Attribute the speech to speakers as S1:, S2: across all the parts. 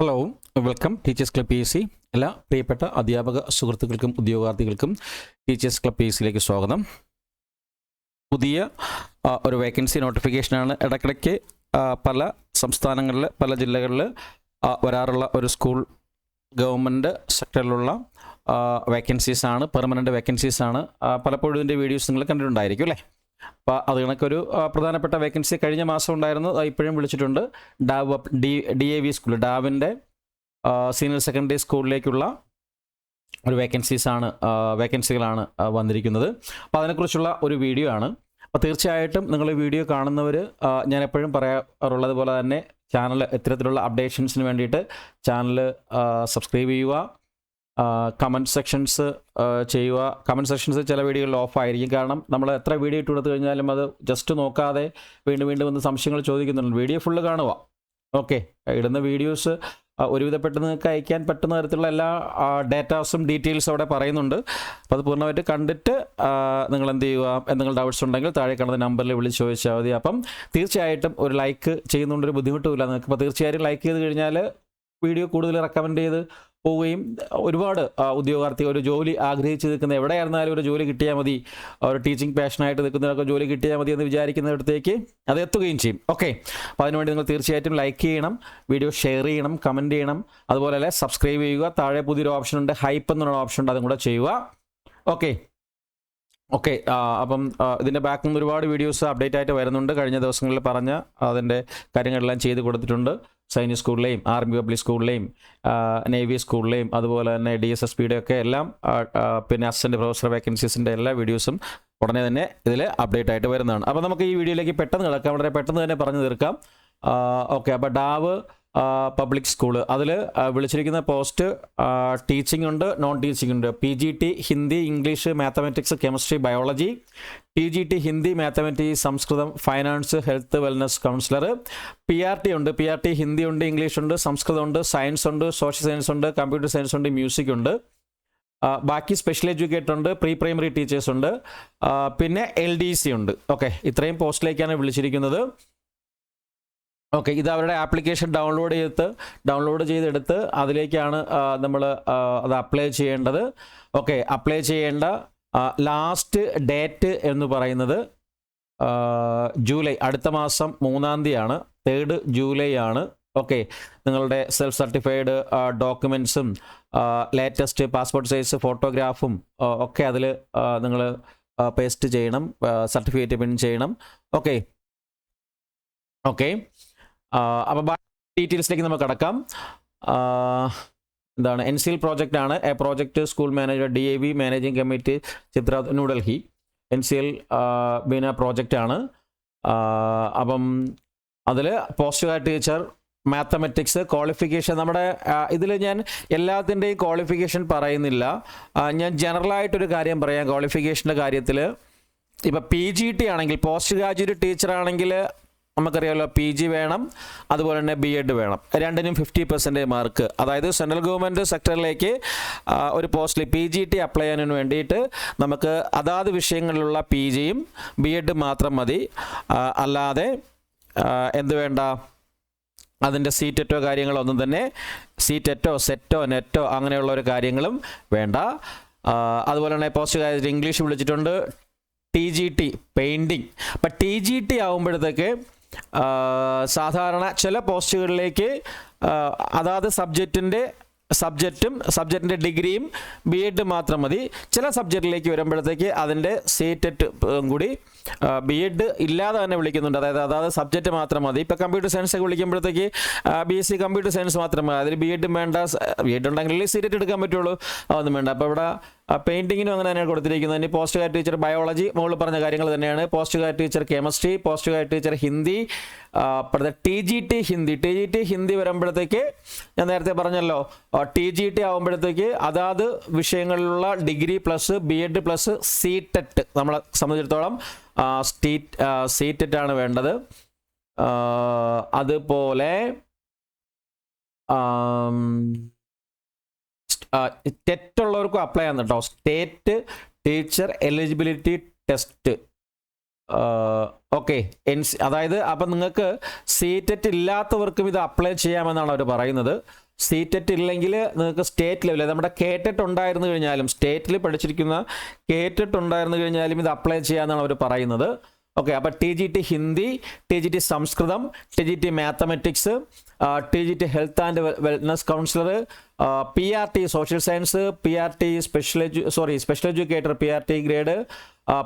S1: Hello, welcome teachers club PSC. എല്ലാ പ്രിയപ്പെട്ട അധ്യാപക സുഹൃത്തുക്കൾക്കും ഉദ്യോഗാർത്ഥികൾക്കും ടീച്ചേഴ്സ് ക്ലബ് PSCയിലേക്ക് സ്വാഗതം. പുതിയ ഒരു വേക്കൻസി നോട്ടിഫിക്കേഷനാണ്. ഇടയ്ക്കിടയ്ക്ക് പല സംസ്ഥാനങ്ങളിൽ പല ജില്ലകളിൽ വരാറുള്ള ഒരു സ്കൂൾ ഗവൺമെൻറ് സെക്ടറിലുള്ള വേക്കൻസീസാണ്, പെർമനൻറ്റ് വേക്കൻസീസാണ്. പലപ്പോഴും ഇതിൻ്റെ വീഡിയോസ് നിങ്ങൾ കണ്ടിട്ടുണ്ടായിരിക്കും അല്ലേ? അപ്പോൾ അത് കണക്കൊരു പ്രധാനപ്പെട്ട വേക്കൻസി കഴിഞ്ഞ മാസം ഉണ്ടായിരുന്നു, ഇപ്പോഴും വിളിച്ചിട്ടുണ്ട്. DAV സ്കൂൾ, ഡാവിൻ്റെ സീനിയർ സെക്കൻഡറി സ്കൂളിലേക്കുള്ള ഒരു വേക്കൻസികളാണ് വന്നിരിക്കുന്നത്. അപ്പോൾ അതിനെക്കുറിച്ചുള്ള ഒരു വീഡിയോ ആണ്. അപ്പോൾ തീർച്ചയായിട്ടും നിങ്ങൾ വീഡിയോ കാണുന്നവർ, ഞാൻ എപ്പോഴും പറയാറുള്ളത് പോലെ തന്നെ ചാനൽ ഇത്തരത്തിലുള്ള അപ്ഡേഷൻസിന് വേണ്ടിയിട്ട് ചാനൽ സബ്സ്ക്രൈബ് ചെയ്യുക, കമൻറ്റ് സെക്ഷൻസ് ചെയ്യുക. കമൻറ്റ് സെക്ഷൻസ് ചില വീഡിയോകളിൽ ഓഫായിരിക്കും, കാരണം നമ്മൾ എത്ര വീഡിയോ ഇട്ട് കൊടുത്തു കഴിഞ്ഞാലും അത് ജസ്റ്റ് നോക്കാതെ വീണ്ടും വീണ്ടും വന്ന് സംശയങ്ങൾ ചോദിക്കുന്നുണ്ട്. വീഡിയോ ഫുള്ള് കാണുക. ഓക്കെ, ഇടുന്ന വീഡിയോസ് ഒരുവിധപ്പെട്ട് നിങ്ങൾക്ക് അയക്കാൻ പറ്റുന്ന തരത്തിലുള്ള എല്ലാ ഡേറ്റാസും ഡീറ്റെയിൽസും അവിടെ പറയുന്നുണ്ട്. അപ്പോൾ അത് പൂർണ്ണമായിട്ട് കണ്ടിട്ട് നിങ്ങൾ എന്ത് ചെയ്യുക, എന്തെങ്കിലും ഡൗട്ട്സ് ഉണ്ടെങ്കിൽ താഴെ കാണുന്ന നമ്പറിൽ വിളിച്ച് ചോദിച്ചാൽ മതി. അപ്പം തീർച്ചയായിട്ടും ഒരു ലൈക്ക് ചെയ്യുന്നതുകൊണ്ടൊരു ബുദ്ധിമുട്ടുമില്ല നിങ്ങൾക്ക്. അപ്പോൾ തീർച്ചയായും ലൈക്ക് ചെയ്ത് കഴിഞ്ഞാൽ വീഡിയോ കൂടുതൽ റെക്കമെൻഡ് ചെയ്ത് പോവുകയും, ഒരുപാട് ഉദ്യോഗാർത്ഥി ഒരു ജോലി ആഗ്രഹിച്ച് നിൽക്കുന്ന, എവിടെയായിരുന്നാലും ഒരു ജോലി കിട്ടിയാൽ മതി, ഒരു ടീച്ചിങ് പാഷനായിട്ട് നിൽക്കുന്നവരൊക്കെ ജോലി കിട്ടിയാൽ മതി എന്ന് വിചാരിക്കുന്നിടത്തേക്ക് അത് എത്തുകയും ചെയ്യും. ഓക്കെ, അപ്പോൾ അതിനുവേണ്ടി നിങ്ങൾ തീർച്ചയായിട്ടും ലൈക്ക് ചെയ്യണം, വീഡിയോ ഷെയർ ചെയ്യണം, കമൻറ്റ് ചെയ്യണം, അതുപോലെ തന്നെ സബ്സ്ക്രൈബ് ചെയ്യുക. താഴെ പുതിയൊരു ഓപ്ഷൻ ഉണ്ട്, ഹൈപ്പ് എന്നുള്ള ഓപ്ഷൻ ഉണ്ട്, അതും കൂടെ ചെയ്യുക. ഓക്കെ, അപ്പം ഇതിൻ്റെ ബാക്കിൽ നിന്ന് ഒരുപാട് വീഡിയോസ് അപ്ഡേറ്റ് ആയിട്ട് വരുന്നുണ്ട്. കഴിഞ്ഞ ദിവസങ്ങളിൽ പറഞ്ഞ അതിൻ്റെ കാര്യങ്ങളെല്ലാം ചെയ്ത് കൊടുത്തിട്ടുണ്ട്. സൈനിക് സ്കൂളിലെയും ആർമി പബ്ലിക് സ്കൂളിലെയും നേവി സ്കൂളിലെയും അതുപോലെ തന്നെ DSSPയുടെ ഒക്കെ എല്ലാം, പിന്നെ അസിസ്റ്റൻറ്റ് പ്രൊഫസർ വേക്കൻസീസിൻ്റെ എല്ലാ വീഡിയോസും ഉടനെ തന്നെ ഇതിൽ അപ്ഡേറ്റ് ആയിട്ട് വരുന്നതാണ്. അപ്പോൾ നമുക്ക് ഈ വീഡിയോയിലേക്ക് പെട്ടെന്ന് കിടക്കാം, വളരെ പെട്ടെന്ന് തന്നെ പറഞ്ഞു തീർക്കാം. ഓക്കെ, അപ്പോൾ ഡാവ് പബ്ലിക് സ്കൂള്, അതിൽ വിളിച്ചിരിക്കുന്ന പോസ്റ്റ് ടീച്ചിങ് ഉണ്ട്, നോൺ ടീച്ചിങ് ഉണ്ട്. PGT Hindi, English, mathematics, chemistry, biology. PGT Hindi, mathematics, സംസ്കൃതം, finance, health, wellness counsellor. PRT ഉണ്ട്, PRT ഹിന്ദി ഉണ്ട്, ഇംഗ്ലീഷ് ഉണ്ട്, സംസ്കൃതം ഉണ്ട്, സയൻസ് ഉണ്ട്, സോഷ്യൽ സയൻസ് ഉണ്ട്, കമ്പ്യൂട്ടർ സയൻസ് ഉണ്ട്, മ്യൂസിക് ഉണ്ട്. ബാക്കി സ്പെഷ്യൽ എഡ്യൂക്കേറ്റർ ഉണ്ട്, പ്രീ പ്രൈമറി ടീച്ചേഴ്സ് ഉണ്ട്, പിന്നെ LDC ഉണ്ട്. ഓക്കെ, ഇത്രയും പോസ്റ്റിലേക്കാണ് വിളിച്ചിരിക്കുന്നത്. ഓക്കെ, ഇത് അവരുടെ ആപ്ലിക്കേഷൻ ഡൗൺലോഡ് ചെയ്തെടുത്ത് അതിലേക്കാണ് നമ്മൾ അത് അപ്ലൈ ചെയ്യേണ്ടത്. ഓക്കെ, അപ്ലൈ ചെയ്യേണ്ട ലാസ്റ്റ് ഡേറ്റ് എന്ന് പറയുന്നത് ജൂലൈ, അടുത്ത മാസം 3-ാം തീയതിയാണ്, 3 ജൂലൈ ആണ്. ഓക്കെ, നിങ്ങളുടെ സെൽഫ് സർട്ടിഫൈഡ് ഡോക്യുമെൻറ്റ്സും ലേറ്റസ്റ്റ് പാസ്പോർട്ട് സൈസ് ഫോട്ടോഗ്രാഫും ഒക്കെ അതിൽ നിങ്ങൾ പേസ്റ്റ് ചെയ്യണം, സർട്ടിഫിക്കറ്റ് പിൻ ചെയ്യണം. ഓക്കെ, അപ്പോൾ ബാക്കി ഡീറ്റെയിൽസിലേക്ക് നമുക്ക് കടക്കാം. എന്താണ് NCL പ്രോജക്റ്റ് ആണ്, project school manager, DAV managing committee, Chitra, New Delhi. NCL Bina project ആണ്. അപ്പം അതിൽ post graduate teacher, mathematics qualification. നമ്മുടെ ഇതിൽ ഞാൻ എല്ലാത്തിൻ്റെയും ക്വാളിഫിക്കേഷൻ പറയുന്നില്ല, ഞാൻ ജനറലായിട്ടൊരു കാര്യം പറയാം. ക്വാളിഫിക്കേഷൻ്റെ കാര്യത്തിൽ ഇപ്പോൾ PGT ആണെങ്കിൽ, പോസ്റ്റ് ഗ്രാജുവേറ്റ് ടീച്ചർ ആണെങ്കിൽ നമുക്കറിയാമല്ലോ, PG വേണം, അതുപോലെ തന്നെ BEd വേണം. രണ്ടിനും 50% മാർക്ക്. അതായത് സെൻട്രൽ ഗവൺമെൻറ് സെക്ടറിലേക്ക് ഒരു പോസ്റ്റിൽ PGT അപ്ലൈ ചെയ്യാൻ വേണ്ടിയിട്ട് നമുക്ക് അതാത് വിഷയങ്ങളിലുള്ള PGയും BEd മാത്രം മതി. അല്ലാതെ എന്ത് വേണ്ട, അതിൻ്റെ സീറ്റെറ്റോ കാര്യങ്ങളൊന്നും തന്നെ, സീറ്റെറ്റോ സെറ്റോ നെറ്റോ അങ്ങനെയുള്ള ഒരു കാര്യങ്ങളും വേണ്ട. അതുപോലെ തന്നെ പോസ്റ്റ് ഗ്രാജുവേറ്റ് ഇംഗ്ലീഷ് വിളിച്ചിട്ടുണ്ട്. TGT painting. അപ്പം TGT ആകുമ്പോഴത്തേക്ക് സാധാരണ ചില പോസ്റ്റുകളിലേക്ക് അതാത് സബ്ജക്റ്റിൻ്റെ ഡിഗ്രിയും BEd മാത്രം മതി. ചില സബ്ജക്റ്റിലേക്ക് വരുമ്പോഴത്തേക്ക് അതിൻ്റെ സീറ്റെറ്റ് കൂടി BEd ഇല്ലാതെ തന്നെ വിളിക്കുന്നുണ്ട്. അതായത് സബ്ജക്റ്റ് മാത്രം മതി. ഇപ്പോൾ കമ്പ്യൂട്ടർ സയൻസ് ഒക്കെ വിളിക്കുമ്പോഴത്തേക്ക് BSc കമ്പ്യൂട്ടർ സയൻസ് മാത്രം മതി, അതിൽ BEd വേണ്ട. BEd ഉണ്ടെങ്കിൽ സീറ്റെറ്റ് എടുക്കാൻ പറ്റുള്ളൂ, അതൊന്നും വേണ്ട. അപ്പോൾ ഇവിടെ പെയിൻറ്റിങ്ങിനും അങ്ങനെ തന്നെയാണ് കൊടുത്തിരിക്കുന്നത്. ഇനി പോസ്റ്റ് ഗ്രാജുവേറ്റ് ടീച്ചർ ബയോളജി, മുകളിൽ പറഞ്ഞ കാര്യങ്ങൾ തന്നെയാണ്. Post graduate teacher chemistry, post graduate teacher Hindi. TGT Hindi വരുമ്പോഴത്തേക്ക് ഞാൻ നേരത്തെ പറഞ്ഞല്ലോ, TGT ആകുമ്പോഴത്തേക്ക് അതാത് വിഷയങ്ങളിലുള്ള ഡിഗ്രി പ്ലസ് BEd പ്ലസ് സീറ്റെറ്റ്, നമ്മളെ സംബന്ധിച്ചിടത്തോളം സീറ്റെറ്റ് ആണ് വേണ്ടത്. അതുപോലെ ടെറ്റുള്ളവർക്കും അപ്ലൈ ചെയ്യാൻ കേട്ടോ. State teacher eligibility test okay അതായത് അപ്പം നിങ്ങൾക്ക് CTET ഇല്ലാത്തവർക്കും ഇത് അപ്ലൈ ചെയ്യാമെന്നാണ് അവർ പറയുന്നത്. CTET ഇല്ലെങ്കിൽ നിങ്ങൾക്ക് സ്റ്റേറ്റ് ലെവലിൽ നമ്മുടെ KTET ഉണ്ടായിരുന്നു കഴിഞ്ഞാലും സ്റ്റേറ്റിൽ പഠിച്ചിരിക്കുന്ന KTET ഉണ്ടായിരുന്നു കഴിഞ്ഞാലും ഇത് അപ്ലൈ ചെയ്യാമെന്നാണ് അവർ പറയുന്നത്. ഓക്കെ, അപ്പോൾ TGT Hindi, TGT Sanskrit, TGT mathematics, TGT health and wellness counsellor, PRT social science, PRT special educator PRT grade,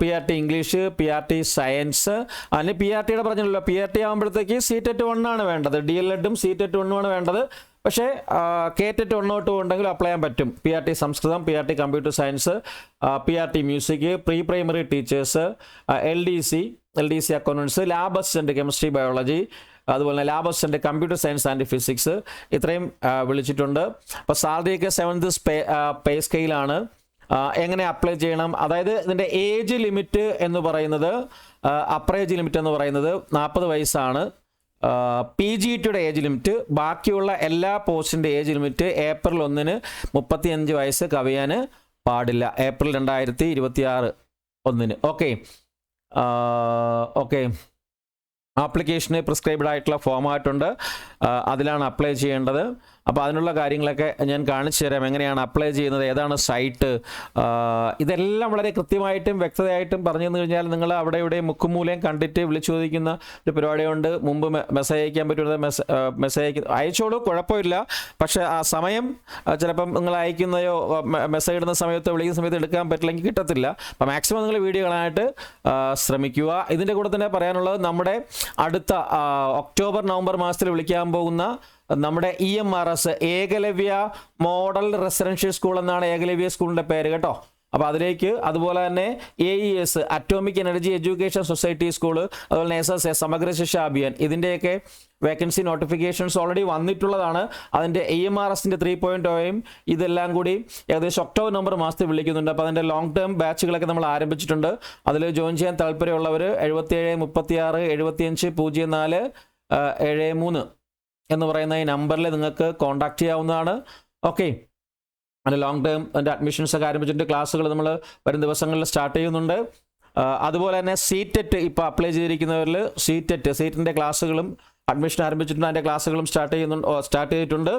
S1: PRT English, PRT science. അതിന് PRTയുടെ പറഞ്ഞല്ലോ, PRT ആകുമ്പോഴത്തേക്ക് CTET 1 ആണ് വേണ്ടത്, DLEDും CTET 1 ആണ് വേണ്ടത്. പക്ഷേ KTET 1 തൊട്ട് ഉണ്ടെങ്കിൽ അപ്ലൈ ചെയ്യാൻ പറ്റും. PRT സംസ്കൃതം, PRT computer science, PRT music, pre primary teachers, LDC accountants, lab assistant chemistry biology, അതുപോലെ തന്നെ lab assistant computer science and physics, ഇത്രയും വിളിച്ചിട്ടുണ്ട്. അപ്പോൾ സാലറിയൊക്കെ 7th പേ സ്കെയിലാണ്. എങ്ങനെ അപ്ലൈ ചെയ്യണം, അതായത് ഇതിൻ്റെ ഏജ് ലിമിറ്റ് എന്ന് പറയുന്നത്, അപ്പർ ഏജ് ലിമിറ്റ് എന്ന് പറയുന്നത് 40 വയസ്സാണ്. PGTയുടെ ഏജ് ലിമിറ്റ്, ബാക്കിയുള്ള എല്ലാ പോസ്റ്റിൻ്റെ ഏജ് ലിമിറ്റ് ഏപ്രിൽ 1 35 വയസ്സ് കവിയാൻ പാടില്ല. ഏപ്രിൽ 2026 1. ഓക്കെ. ആപ്ലിക്കേഷന് പ്രിസ്ക്രൈബ്ഡ് ആയിട്ടുള്ള ഫോമായിട്ടുണ്ട്, അതിലാണ് അപ്ലൈ ചെയ്യേണ്ടത്. അപ്പോൾ അതിനുള്ള കാര്യങ്ങളൊക്കെ ഞാൻ കാണിച്ചു തരാം, എങ്ങനെയാണ് അപ്ലൈ ചെയ്യുന്നത്, ഏതാണ് സൈറ്റ്, ഇതെല്ലാം വളരെ കൃത്യമായിട്ടും വ്യക്തതയായിട്ടും പറഞ്ഞു തന്നു കഴിഞ്ഞാൽ നിങ്ങൾ അവിടെ ഇവിടെ മുക്കുമൂലയും കണ്ടിട്ട് വിളിച്ചു ചോദിക്കുന്ന ഒരു പരിപാടിയുണ്ട്. മുമ്പ് മെസ്സേജ് അയക്കാൻ പറ്റുന്നത് മെസ്സേജ് അയച്ചോളൂ, കുഴപ്പമില്ല. പക്ഷേ ആ സമയം ചിലപ്പം നിങ്ങൾ അയക്കുന്നയോ മെസ്സേജ് ഇടുന്ന സമയത്ത് വിളിക്കുന്ന സമയത്ത് എടുക്കാൻ പറ്റില്ലെങ്കിൽ കിട്ടത്തില്ല. അപ്പോൾ മാക്സിമം നിങ്ങൾ വീഡിയോ കാണാനായിട്ട് ശ്രമിക്കുക. ഇതിൻ്റെ കൂടെ തന്നെ പറയാനുള്ളത്, നമ്മുടെ അടുത്ത ഒക്ടോബർ നവംബർ മാസത്തിൽ വിളിക്കാൻ പോകുന്ന നമ്മുടെ EMRS Eklavya model residential school എന്നാണ് ഏകലവ്യ സ്കൂളിൻ്റെ പേര് കേട്ടോ. അപ്പോൾ അതിലേക്ക്, അതുപോലെ തന്നെ AES atomic energy education society school, അതുപോലെ തന്നെ SSA സമഗ്ര ശിക്ഷ അഭിയാൻ, ഇതിൻ്റെയൊക്കെ വേക്കൻസി നോട്ടിഫിക്കേഷൻസ് ഓൾറെഡി വന്നിട്ടുള്ളതാണ്. അതിൻ്റെ EMRSൻ്റെ 3.0യും ഇതെല്ലാം കൂടി ഏകദേശം ഒക്ടോബർ നവംബർ മാസത്തിൽ വിളിക്കുന്നുണ്ട്. അപ്പോൾ അതിൻ്റെ ലോങ് ടേം ബാച്ചുകളൊക്കെ നമ്മൾ ആരംഭിച്ചിട്ടുണ്ട്. അതിൽ ജോയിൻ ചെയ്യാൻ താല്പര്യമുള്ളവർ 77 36 75 04 73 എന്ന് പറയുന്ന ഈ നമ്പറിൽ നിങ്ങൾക്ക് കോൺടാക്ട് ചെയ്യാവുന്നതാണ്. ഓക്കെ, അതിൻ്റെ ലോങ് ടേം അതിൻ്റെ അഡ്മിഷൻസ് ഒക്കെ ആരംഭിച്ചിട്ടുണ്ട്. ക്ലാസ്സുകൾ നമ്മൾ വരും ദിവസങ്ങളിൽ സ്റ്റാർട്ട് ചെയ്യുന്നുണ്ട്. അതുപോലെ തന്നെ CTET ഇപ്പോൾ അപ്ലൈ ചെയ്തിരിക്കുന്നവരിൽ സീറ്റിൻ്റെ ക്ലാസ്സുകളും അഡ്മിഷൻ ആരംഭിച്ചിട്ടുണ്ട്. അതിൻ്റെ ക്ലാസ്സുകളും സ്റ്റാർട്ട് ചെയ്തിട്ടുണ്ട്.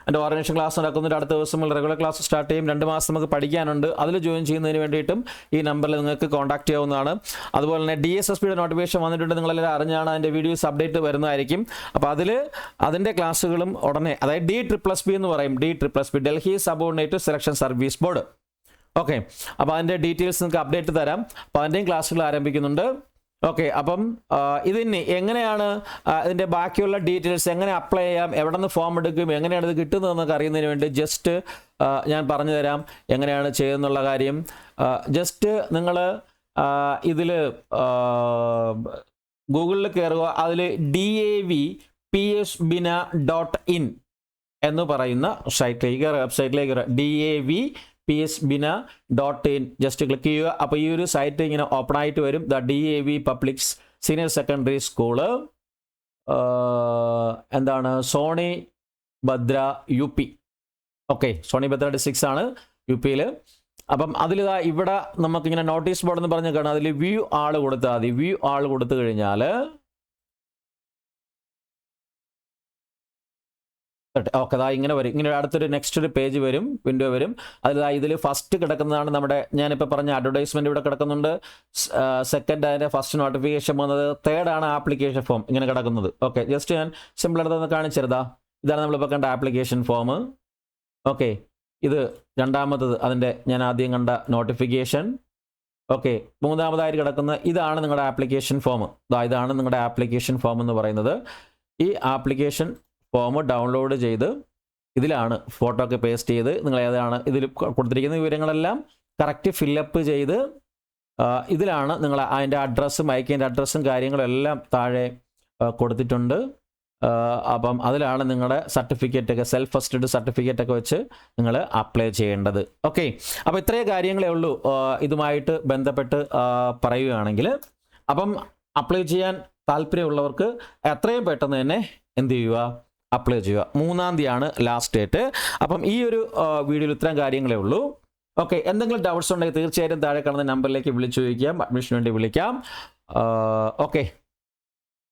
S1: എൻ്റെ ഓറിയൻറ്റേഷൻ ക്ലാസ് നടക്കുന്നുണ്ട്. അടുത്ത ദിവസം റെഗുലർ ക്ലാസ് സ്റ്റാർട്ട് ചെയ്യും. 2 മാസം നമുക്ക് പഠിക്കാനുണ്ട്. അതിൽ ജോയിൻ ചെയ്യുന്നതിന് വേണ്ടിയിട്ടും ഈ നമ്പറിൽ നിങ്ങൾക്ക് കോൺടാക്ട് ചെയ്യാവുന്നതാണ്. അതുപോലെ തന്നെ DSSPയുടെ നോട്ടിഫിക്കേഷൻ വന്നിട്ടുണ്ട്, നിങ്ങളെല്ലാം അറിഞ്ഞാണ്. അതിൻ്റെ വീഡിയോസ് അപ്ഡേറ്റ് വരുന്നതായിരിക്കും. അപ്പോൾ അതിൻ്റെ ക്ലാസ്സുകളും ഉടനെ, അതായത് DSSSB എന്ന് പറയും, DSSSB Delhi subordinate selection service board. Okay, അപ്പോൾ അതിൻ്റെ ഡീറ്റെയിൽസ് നിങ്ങൾക്ക് അപ്ഡേറ്റ് തരാം. അപ്പോൾ അതിൻ്റെയും ക്ലാസ്സുകൾ ആരംഭിക്കുന്നുണ്ട്. ഓക്കെ, അപ്പം ഇതിന് എങ്ങനെയാണ് ഇതിൻ്റെ ബാക്കിയുള്ള ഡീറ്റെയിൽസ്, എങ്ങനെ അപ്ലൈ ചെയ്യാം, എവിടെ നിന്ന് ഫോം എടുക്കും, എങ്ങനെയാണ് ഇത് കിട്ടുന്നതെന്നൊക്കെ അറിയുന്നതിന് വേണ്ടി ജസ്റ്റ് ഞാൻ പറഞ്ഞു തരാം എങ്ങനെയാണ് ചെയ്യുന്നുള്ള കാര്യം. ജസ്റ്റ് നിങ്ങൾ ഇതിൽ ഗൂഗിളിൽ കയറുക, അതിൽ davpsbina.in എന്ന് പറയുന്ന സൈറ്റിലേക്ക് കയറുക, വെബ്സൈറ്റിലേക്ക് കയറുക. davpsbina.in ജസ്റ്റ് ക്ലിക്ക് ചെയ്യുക. അപ്പോൾ ഈ ഒരു സൈറ്റ് ഇങ്ങനെ ഓപ്പൺ ആയിട്ട് വരും. DAV public senior secondary school, എന്താണ്, Sonbhadra UP. Okay, Sonbhadra districts ആണ് UPയിൽ. അപ്പം അതിലിതാ ഇവിടെ നമുക്കിങ്ങനെ നോട്ടീസ് ബോർഡ് എന്ന് പറഞ്ഞ് കാണാം. അതിൽ വ്യൂ ആൾ കൊടുത്താൽ മതി. വ്യൂ ആൾ കൊടുത്തു കഴിഞ്ഞാൽ ഓക്കെ, അതാ ഇങ്ങനെ വരും. ഇങ്ങനെ അടുത്തൊരു നെക്സ്റ്റ് ഒരു പേജ് വരും, വിൻഡോ വരും. ഇതിൽ ഫസ്റ്റ് കിടക്കുന്നതാണ് നമ്മുടെ, ഞാനിപ്പോൾ പറഞ്ഞ അഡ്വർടൈസ്മെൻറ്റ് ഇവിടെ കിടക്കുന്നുണ്ട്. സെക്കൻഡ് അതിൻ്റെ ഫസ്റ്റ് നോട്ടിഫിക്കേഷൻ വന്നത്. തേർഡാണ് ആപ്ലിക്കേഷൻ ഫോം ഇങ്ങനെ കിടക്കുന്നത്. ഓക്കെ, ജസ്റ്റ് ഞാൻ സിമ്പിളായിട്ടൊന്ന് കാണിച്ചിരുതാ. ഇതാണ് നമ്മളിപ്പോൾ കണ്ട ആപ്ലിക്കേഷൻ ഫോം. ഓക്കെ, ഇത് രണ്ടാമത്തത് അതിൻ്റെ ഞാൻ ആദ്യം കണ്ട നോട്ടിഫിക്കേഷൻ. ഓക്കെ, മൂന്നാമതായിട്ട് കിടക്കുന്ന ഇതാണ് നിങ്ങളുടെ ആപ്ലിക്കേഷൻ ഫോം. ഇതാണ് നിങ്ങളുടെ ആപ്ലിക്കേഷൻ ഫോം എന്ന് പറയുന്നത്. ഈ ആപ്ലിക്കേഷൻ ഫോം ഡൗൺലോഡ് ചെയ്ത് ഇതിലാണ് ഫോട്ടോ ഒക്കെ പേസ്റ്റ് ചെയ്ത് നിങ്ങൾ ഏതാണ് ഇതിൽ കൊടുത്തിരിക്കുന്ന വിവരങ്ങളെല്ലാം കറക്റ്റ് ഫില്ലപ്പ് ചെയ്ത് ഇതിലാണ് നിങ്ങൾ അതിൻ്റെ അഡ്രസ്സും അയക്കേണ്ട അഡ്രസ്സും കാര്യങ്ങളെല്ലാം താഴെ കൊടുത്തിട്ടുണ്ട്. അപ്പം അതിലാണ് നിങ്ങളുടെ സർട്ടിഫിക്കറ്റൊക്കെ സെൽഫ് ഫസ്റ്റഡ് സർട്ടിഫിക്കറ്റൊക്കെ വെച്ച് നിങ്ങൾ അപ്ലൈ ചെയ്യേണ്ടത്. ഓക്കെ, അപ്പോൾ ഇത്രയും കാര്യങ്ങളേ ഉള്ളൂ ഇതുമായിട്ട് ബന്ധപ്പെട്ട് പറയുകയാണെങ്കിൽ. അപ്പം അപ്ലൈ ചെയ്യാൻ താല്പര്യമുള്ളവർക്ക് എത്രയും പെട്ടെന്ന് തന്നെ എന്ത് ചെയ്യുക, അപ്ലൈ ചെയ്യുക. 3-ാം തീയതിയാണ് ലാസ്റ്റ് ഡേറ്റ്. അപ്പം ഈ ഒരു വീഡിയോയിൽ ഇത്രയും കാര്യങ്ങളേ ഉള്ളൂ. ഓക്കെ, എന്തെങ്കിലും ഡൗട്ട്സ് ഉണ്ടെങ്കിൽ തീർച്ചയായിട്ടും താഴെ കാണുന്ന നമ്പറിലേക്ക് വിളിച്ചു ചോദിക്കാം. അഡ്മിഷന് വേണ്ടി വിളിക്കാം. ഓക്കെ,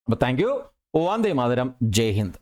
S1: അപ്പോൾ താങ്ക് യു. വന്ദേ മാതരം. ജയ് ഹിന്ദ്.